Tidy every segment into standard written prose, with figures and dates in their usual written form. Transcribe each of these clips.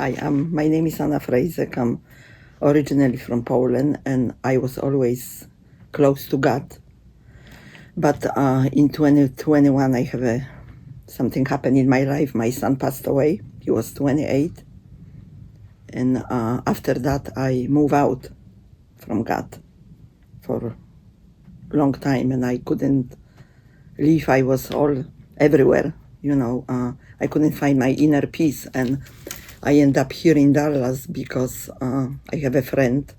Hi, my name is Anna Frejzek. I'm originally from Poland, and I was always close to God. But in 2021, I have something happened in my life. My son passed away. He was 28. And after that, I moved out from God for a long time, and I couldn't leave. I was all everywhere, I couldn't find my inner peace, and I end up here in Dallas because I have a friend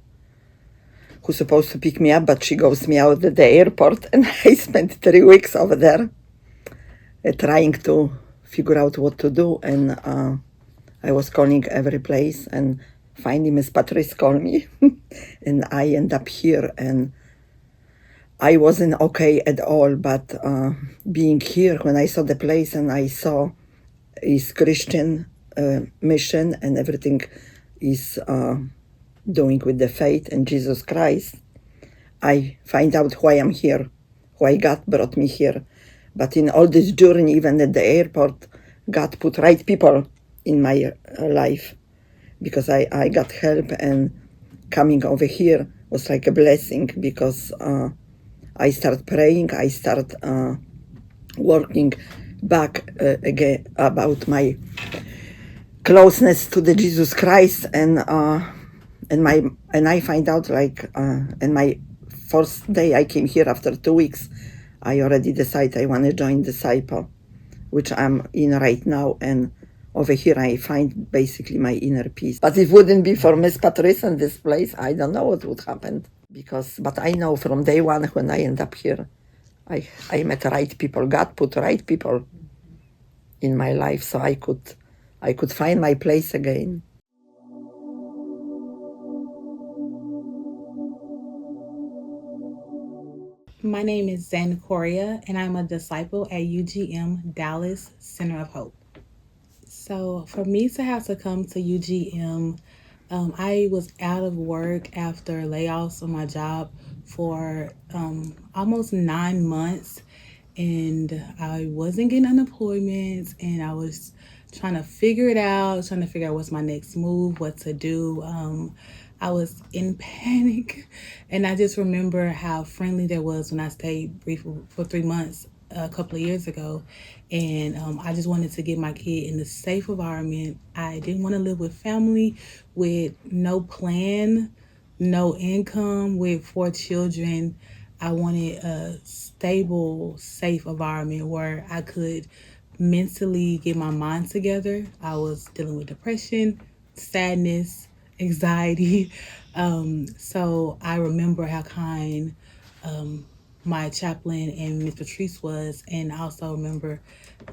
who's supposed to pick me up, but she goes me out at the airport, and I spent 3 weeks over there trying to figure out what to do. And I was calling every place, and finally Miss Patrice called me, and I end up here, and I wasn't okay at all. But being here, when I saw the place and I saw his Christian mission and everything is doing with the faith and Jesus Christ, I find out why I'm here, why God brought me here. But in all this journey, even at the airport, God put right people in my life, because I got help, and coming over here was like a blessing, because I start praying, I start working back again about my closeness to the Jesus Christ, and I find out, like, and my first day I came here after 2 weeks, I already decided I want to join Disciple, which I'm in right now, and over here I find basically my inner peace. But if it wouldn't be for Miss Patrice and this place, I don't know what would happen, but I know from day one when I end up here, I met right people. God put right people in my life, so I could find my place again. My name is Zan Coria, and I'm a disciple at UGM Dallas Center of Hope. So, for me to have to come to UGM, I was out of work after layoffs on my job for almost 9 months, and I wasn't getting unemployment, and I was trying to figure it out, trying to figure out what's my next move, what to do. I was in panic, and I just remember how friendly there was when I stayed brief for 3 months a couple of years ago, and I just wanted to get my kid in a safe environment. I didn't want to live with family with no plan, no income, with 4 children. I wanted a stable, safe environment where I could mentally get my mind together. I was dealing with depression, sadness, anxiety. So I remember how kind my chaplain and Miss Patrice was, and I also remember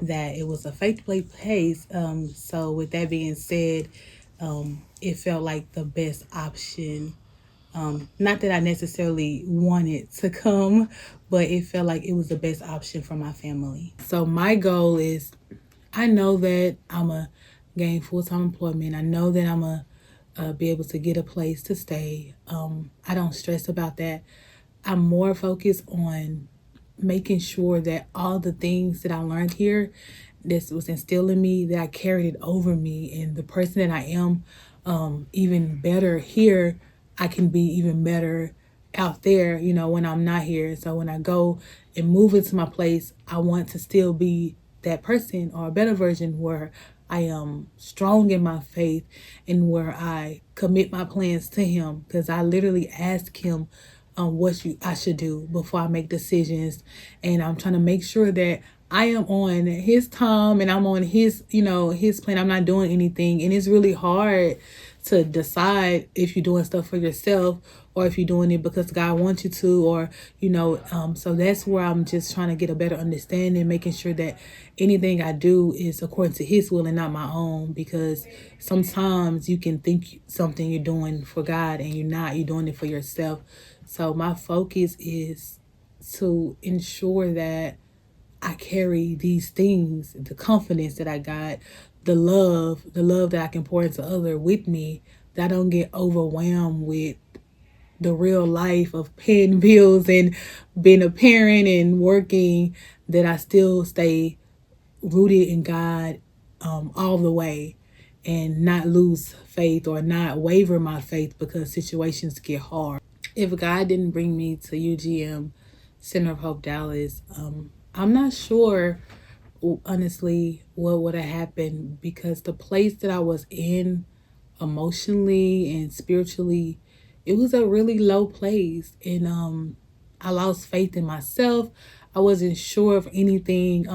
that it was a faith-based place. So with that being said, it felt like the best option. Not that I necessarily wanted to come, but it felt like it was the best option for my family. So my goal is, I know that I'm a gain full-time employment. I know that I'm a be able to get a place to stay. I don't stress about that. I'm more focused on making sure that all the things that I learned here, this was instilled in me, that I carried it over me, and the person that I am, even better here, I can be even better out there, when I'm not here. So when I go and move into my place, I want to still be that person, or a better version, where I am strong in my faith, and where I commit my plans to Him, because I literally ask Him what I should do before I make decisions, and I'm trying to make sure that I am on His time and I'm on His plan. I'm not doing anything, and it's really hard to decide if you're doing stuff for yourself or if you're doing it because God wants you to, or so that's where I'm just trying to get a better understanding, making sure that anything I do is according to His will and not my own, because sometimes you can think something you're doing for God and you're doing it for yourself. So my focus is to ensure that I carry these things, the confidence that I got, the love that I can pour into other with me, that I don't get overwhelmed with the real life of paying bills and being a parent and working, that I still stay rooted in God all the way. and not lose faith or not waver my faith because situations get hard. If God didn't bring me to UGM Center of Hope Dallas, I'm not sure honestly what would have happened, because the place that I was in emotionally and spiritually, it was a really low place. And I lost faith in myself. I wasn't sure of anything.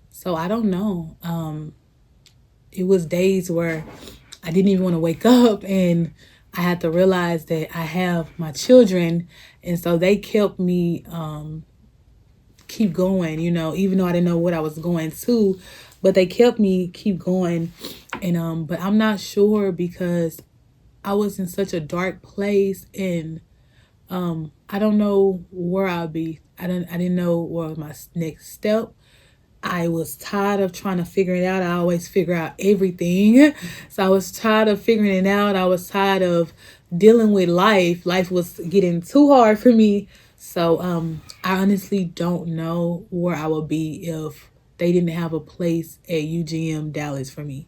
So I don't know. It was days where I didn't even want to wake up, and I had to realize that I have my children, and so they kept me keep going, even though I didn't know what I was going to, but they kept me keep going. And but I'm not sure, because I was in such a dark place, and I don't know where I'll be. I didn't know what was my next step. I was tired of trying to figure it out. I always figure out everything. So I was tired of figuring it out. I was tired of dealing with life. Life was getting too hard for me. So I honestly don't know where I would be if they didn't have a place at UGM Dallas for me.